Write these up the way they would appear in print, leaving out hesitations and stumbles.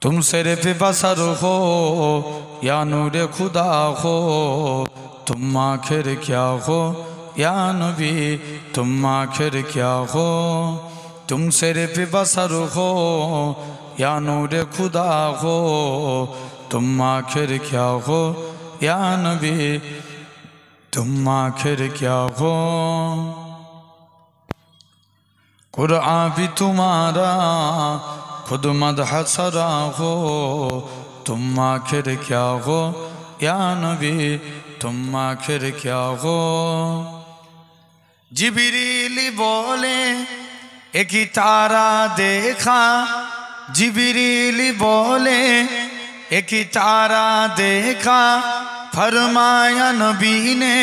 तुम सिर्फ बसर हो या नूर खुदा हो, तुम आखिर क्या हो या नबी, तुम आखिर क्या हो। तुम सिर्फ बसर हो या नूर खुदा हो, तुम आखिर क्या हो या नबी, तुम आखिर क्या हो। कुरान भी तुम्हारा खुद मदह सरा हो, तुम आखिर क्या हो या नबी, तुम आखिर क्या हो। जिब्रील बोले एक ही तारा देखा, जिब्रील बोले एक ही तारा देखा, फरमाया नबी ने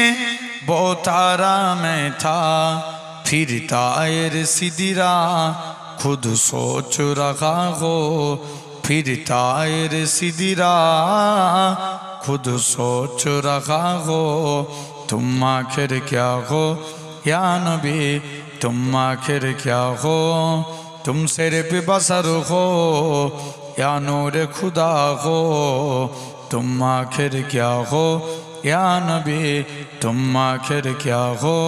वो तारा मैं था। फिर तायर सिदिरा खुद सोच रहा हो, फिर तायर सिदिरा खुद सोच रहा हो। तुम आखिर क्या हो या नबी, तुम आखिर क्या हो। तुम सिर्फ बसर हो या नूर खुदा हो, तुम आखिर क्या हो या नबी, तुम आखिर क्या हो।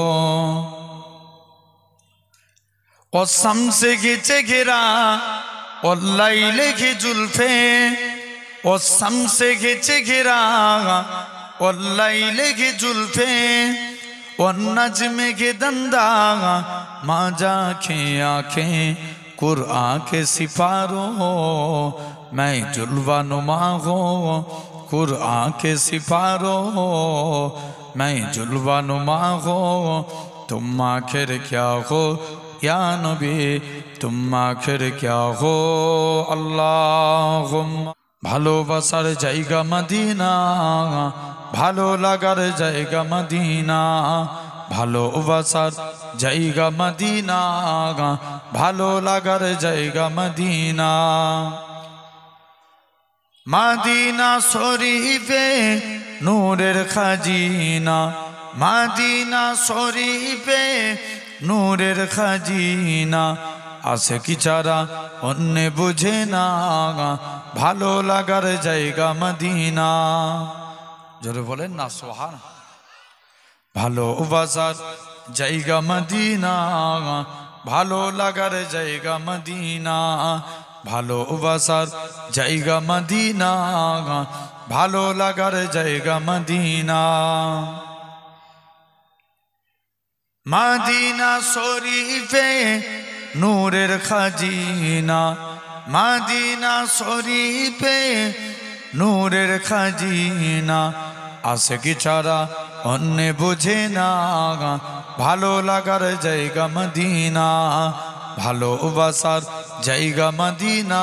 और शम्स के घिरा और लैले की जुल्फे, और शम्स के घिरा और लैले की जुल्फे, और नज्म के दंदा माजा के आँखें, कुरआन के सिपारों मैं जुल्वा नुमा हो, कुरआन के सिपारों मैं जुल्वा नुमा हो। तुम आखिर क्या हो या नबी, तुम आखिर क्या हो। अल्लाहुम्मा ভালোবাসার জায়গা মদিনা, ভালো লাগার জায়গা মদিনা, ভালোবাসার জায়গা মদিনা, ভালো লাগার জায়গা মদিনা। মদিনা শরীফে নূরের খাজিনা, মদিনা শরীফে নূরের খাজিনা, আসে কি চারা অন্য বুঝে না, ভালো লাগার জায়গা মদিনা। জোরে বলেন না সুবহান। ভালোবাসার জায়গা মদিনা, ভালো লাগার জায়গা মদিনা, ভালোবাসার জায়গা মদিনা, ভালো লাগার জায়গা মদিনা। মদিনা শরীফে নূরের খাজিনা, মদিনা শরীফে নূরের খাজিনা, আসে কি ছাড়া অন্য বোঝে না, ভালো লাগার জায়গা মদিনা, ভালোবাসার জায়গা মদিনা,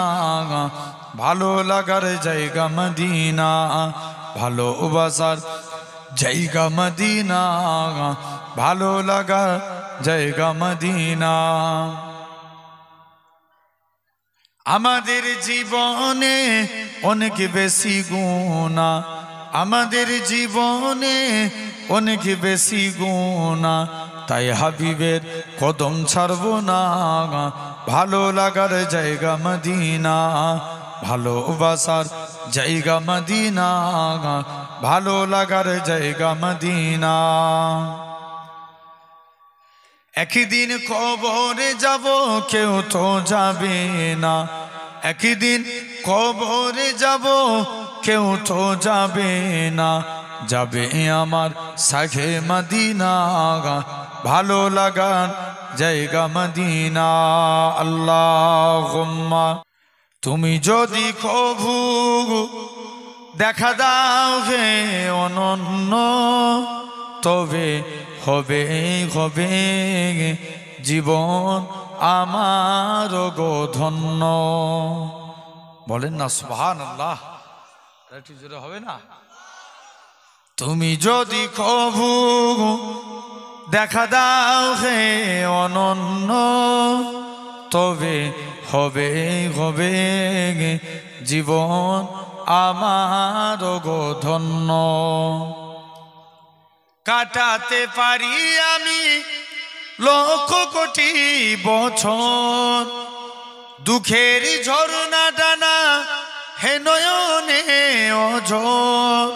ভালো লাগার জায়গা মদিনা, ভালোবাসার জায়গা মদিনা, ভালো লাগার জায়গা মদিনা। আমাদের জীবনে অনেক বেশি গুনাহ, আমাদের জীবনে অনেক বেশি গুনাহ, তাই হাবিবের কদম ছাড়ব না, ভালো লাগার জায়গা মদিনা, ভালোবাসার জায়গা মদিনা, ভালো লাগার জায়গা মদিনা। একদিন কবরে যাব কেউ তো যাবে না, একদিন কবরে যাব কেউ তো যাবে না, যাবে আমার শাখে মদিনা, ভালো লাগার জায়গা মদিনা। আল্লাহুম্মা তুমি যদি কভু দেখা দাও হে অনন্য, তবে হবে হবে জীবন আমার গো ধন্য। বলেন না সুবহানাল্লাহ, একটু জোরে হবে না। তুমি যদি কভু দেখা দাও হে অনন্য, তবে হবে হবে জীবন আমার গো ধন্য। কাটাতে পারি আমি লক্ষ কোটি বছর, দুঃখের ঝরনা ডানা হে নয়নে ওঝর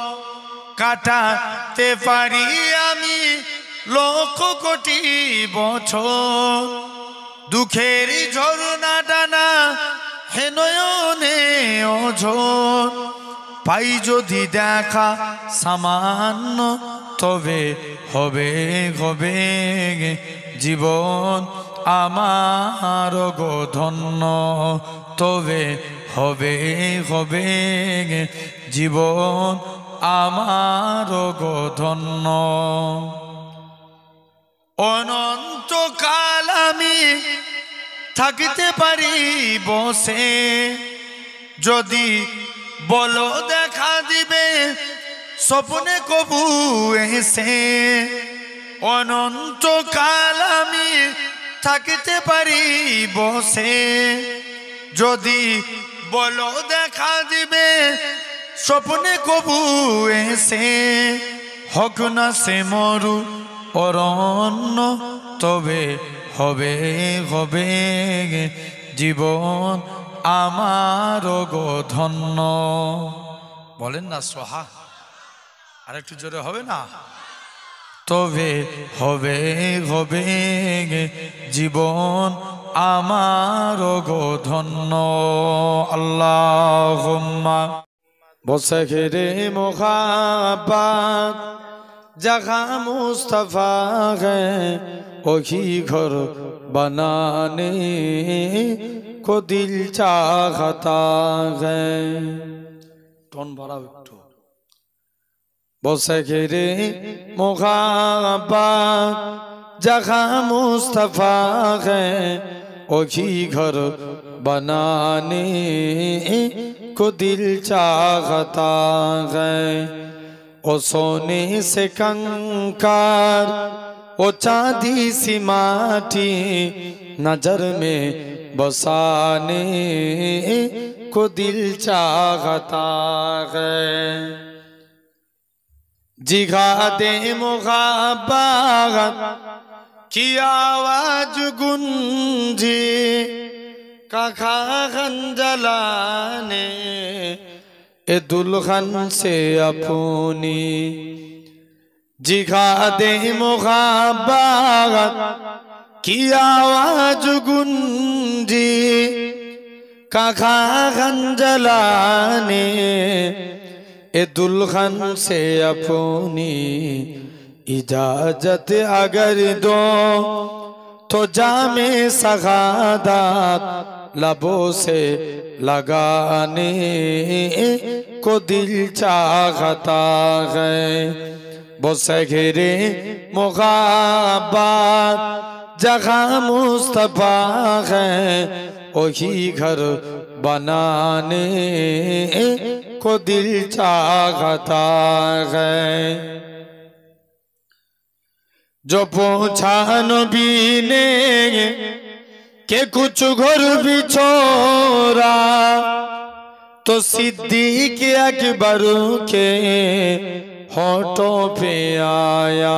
কাটাতে পারি আমি লক্ষ কোটি বছর দুঃখের ঝরনা ডানা হে নয়নে ওঝর পাই যদি দেখা সামান্য তবে হবে হবে জীবন আমার গো ধন্য তবে হবে হবে জীবন আমার গো ধন্য অনন্তকাল আমি থাকিতে পারি বসে যদি বলো দেখা দিবে স্বপ্নে কবু এসে অনন্তকাল আমি থাকিতে পারি বসে যদি বলো দেখা দিবে স্বপ্নে কবু এসে হক না সে মরু অরণ্য তবে হবে হবে জীবন আমার গো ধন্য বলেন না সোহা আর একটু জোরে হবে না তবে হবে হবে জীবন আমার গো ধন্য আল্লাহুম্মা বসখরে মোহাব্বত जहाँ मुस्तफ़ा है वही घर बनाने को दिल चाहता है टोन बढ़ाओ एकटू बसखरे मोहब्बत जहाँ मुस्तफ़ा है वही घर बनाने को दिल चाहता है ओ सोने से कंकार ओ चांदी सी माटी नजर में बसाने को दिल चाहता है जिगादे मुहाब्बत की आवाज गुंजी काखान जलाने ए दुल्हन से अपनी जिगादे मुहाब्बत की आवाज गुंजी काखान जलाने ए दुल्हन से अपनी इजाजत अगर दो तो जामे सगादत लबों से लगाने को दिल चाहता है बसखरे मुहाब्बत जहाँ मुस्तफ़ा है वही घर बनाने को दिल चाहता है जो पूछा नबी ने के कुछ घर भी छोड़ा तो सिद्दीक अकबर के होठों पे आया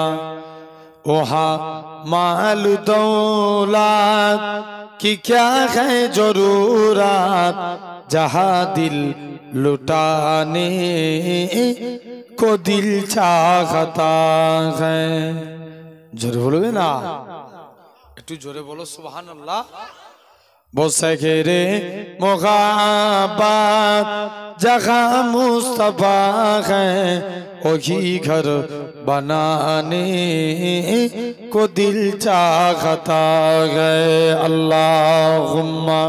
वहाँ माल दौलत की क्या है जरूरत जहाँ दिल लुटाने को दिल चाहता है जोर बोलोगे ना একটু জোরে বলো সুবহানাল্লাহ বসখরে मुहाब्बत जहाँ मुस्तफ़ा है वही घर बनाने को दिल चाहता है अल्लाहुम्मा